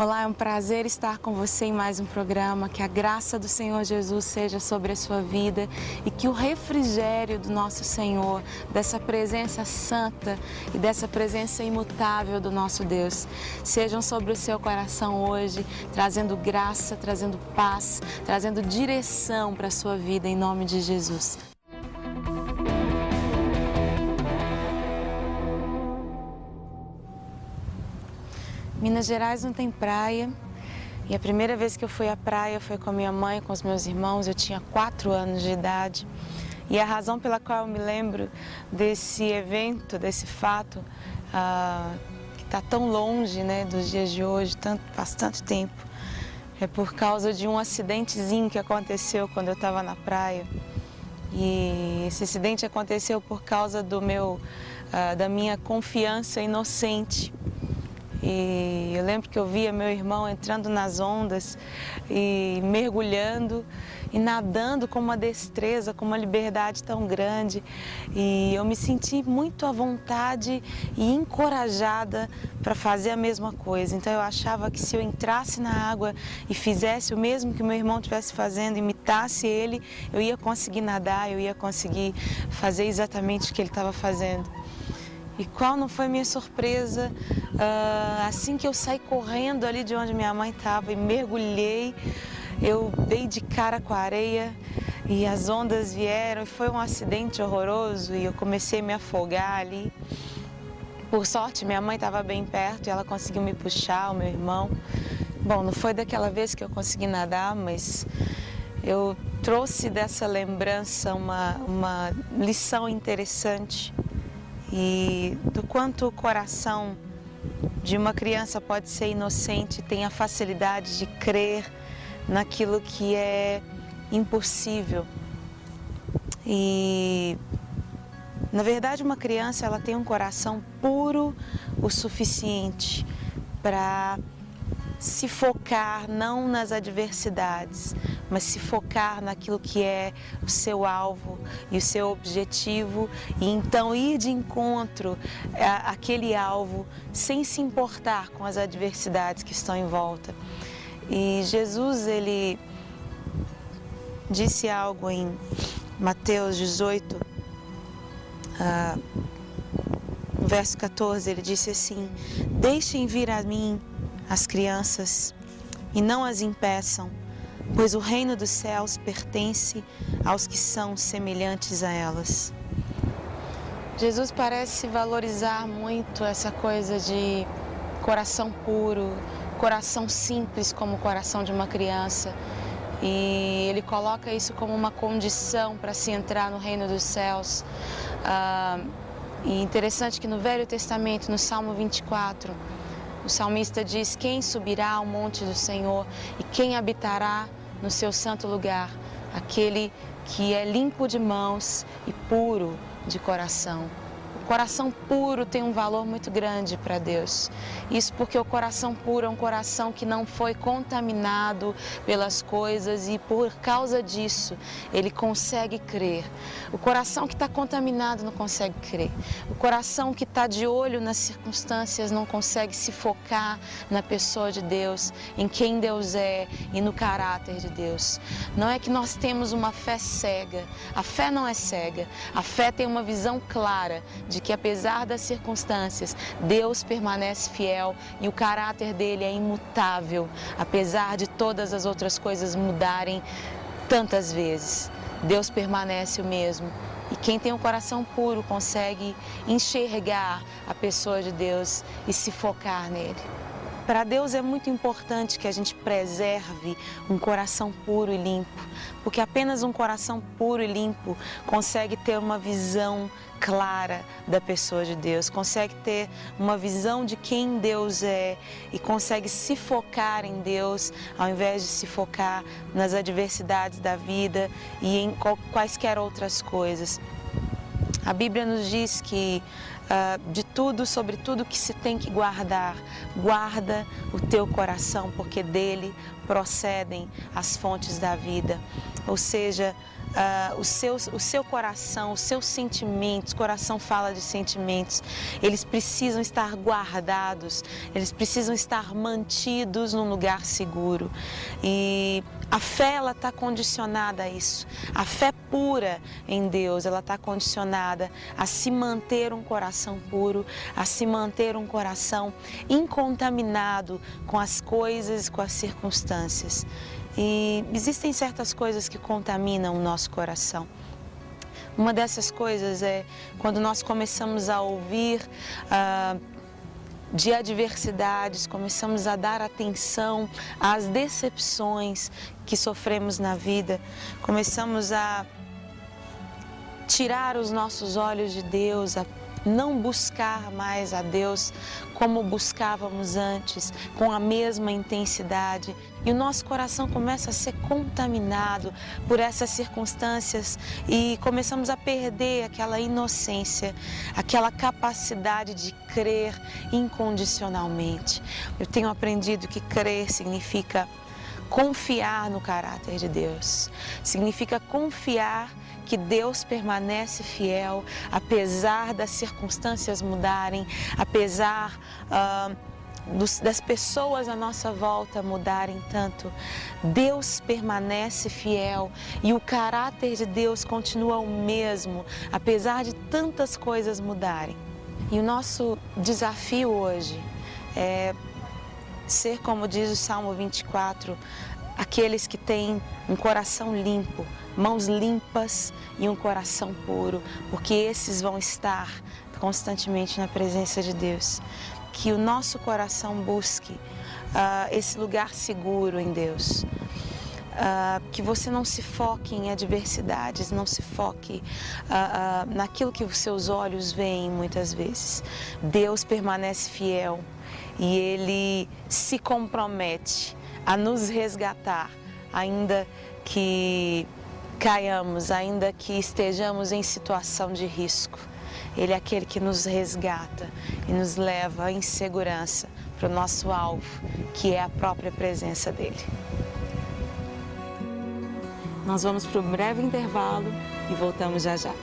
Olá, é um prazer estar com você em mais um programa. Que a graça do Senhor Jesus seja sobre a sua vida e que o refrigério do nosso Senhor, dessa presença santa e dessa presença imutável do nosso Deus, sejam sobre o seu coração hoje, trazendo graça, trazendo paz, trazendo direção para a sua vida em nome de Jesus. Minas Gerais não tem praia e a primeira vez que eu fui à praia foi com a minha mãe, com os meus irmãos. Eu tinha 4 anos de idade e a razão pela qual eu me lembro desse evento, desse fato, que está tão longe, né, dos dias de hoje, faz tanto tempo, é por causa de um acidentezinho que aconteceu quando eu estava na praia. E esse acidente aconteceu por causa da minha confiança inocente. E eu lembro que eu via meu irmão entrando nas ondas e mergulhando e nadando com uma destreza, com uma liberdade tão grande. E eu me senti muito à vontade e encorajada para fazer a mesma coisa. Então eu achava que se eu entrasse na água e fizesse o mesmo que meu irmão estivesse fazendo, imitasse ele, eu ia conseguir nadar, eu ia conseguir fazer exatamente o que ele estava fazendo. E qual não foi minha surpresa, assim que eu saí correndo ali de onde minha mãe estava e mergulhei, eu dei de cara com a areia e as ondas vieram e foi um acidente horroroso e eu comecei a me afogar ali. Por sorte, minha mãe estava bem perto e ela conseguiu me puxar, o meu irmão. Bom, não foi daquela vez que eu consegui nadar, mas eu trouxe dessa lembrança uma lição interessante. E do quanto o coração de uma criança pode ser inocente, tem a facilidade de crer naquilo que é impossível. E, na verdade, uma criança ela tem um coração puro o suficiente para se focar não nas adversidades, mas se focar naquilo que é o seu alvo e o seu objetivo e então ir de encontro àquele alvo sem se importar com as adversidades que estão em volta. E Jesus, ele disse algo em Mateus 18, no verso 14, ele disse assim: "Deixem vir a mim as crianças e não as impeçam, pois o reino dos céus pertence aos que são semelhantes a elas." Jesus parece valorizar muito essa coisa de coração puro, coração simples como o coração de uma criança. E ele coloca isso como uma condição para se entrar no reino dos céus. E interessante que no Velho Testamento, no Salmo 24, o salmista diz: "Quem subirá ao monte do Senhor e quem habitará no seu santo lugar? Aquele que é limpo de mãos e puro de coração." O coração puro tem um valor muito grande para Deus. Isso porque o coração puro é um coração que não foi contaminado pelas coisas e por causa disso ele consegue crer. O coração que está contaminado não consegue crer. O coração que está de olho nas circunstâncias não consegue se focar na pessoa de Deus, em quem Deus é e no caráter de Deus. Não é que nós temos uma fé cega. A fé não é cega. A fé tem uma visão clara de que apesar das circunstâncias, Deus permanece fiel e o caráter dele é imutável, apesar de todas as outras coisas mudarem tantas vezes. Deus permanece o mesmo. E quem tem um coração puro consegue enxergar a pessoa de Deus e se focar nele. Para Deus é muito importante que a gente preserve um coração puro e limpo, porque apenas um coração puro e limpo consegue ter uma visão clara da pessoa de Deus, consegue ter uma visão de quem Deus é e consegue se focar em Deus ao invés de se focar nas adversidades da vida e em quaisquer outras coisas. A Bíblia nos diz que de tudo, sobre tudo que se tem que guardar, guarda o teu coração, porque dele procedem as fontes da vida. Ou seja, o seu coração, os seus sentimentos. Coração fala de sentimentos. Eles precisam estar guardados, eles precisam estar mantidos num lugar seguro. E a fé, ela está condicionada a isso. A fé pura em Deus, ela está condicionada a se manter um coração puro, a se manter um coração incontaminado com as coisas, com as circunstâncias. E existem certas coisas que contaminam o nosso coração. Uma dessas coisas é quando nós começamos a ouvir de adversidades, começamos a dar atenção às decepções que sofremos na vida, começamos a tirar os nossos olhos de Deus, a não buscar mais a Deus como buscávamos antes, com a mesma intensidade. E o nosso coração começa a ser contaminado por essas circunstâncias e começamos a perder aquela inocência, aquela capacidade de crer incondicionalmente. Eu tenho aprendido que crer significa confiar no caráter de Deus, significa confiar que Deus permanece fiel, apesar das circunstâncias mudarem, apesar das pessoas à nossa volta mudarem tanto. Deus permanece fiel e o caráter de Deus continua o mesmo, apesar de tantas coisas mudarem. E o nosso desafio hoje é ser, como diz o Salmo 24, aqueles que têm um coração limpo, mãos limpas e um coração puro, porque esses vão estar constantemente na presença de Deus. Que o nosso coração busque esse lugar seguro em Deus. Que você não se foque em adversidades, não se foque naquilo que os seus olhos veem muitas vezes. Deus permanece fiel e Ele se compromete a nos resgatar, ainda que caiamos, ainda que estejamos em situação de risco. Ele é aquele que nos resgata e nos leva em segurança para o nosso alvo, que é a própria presença dele. Nós vamos para um breve intervalo e voltamos já já.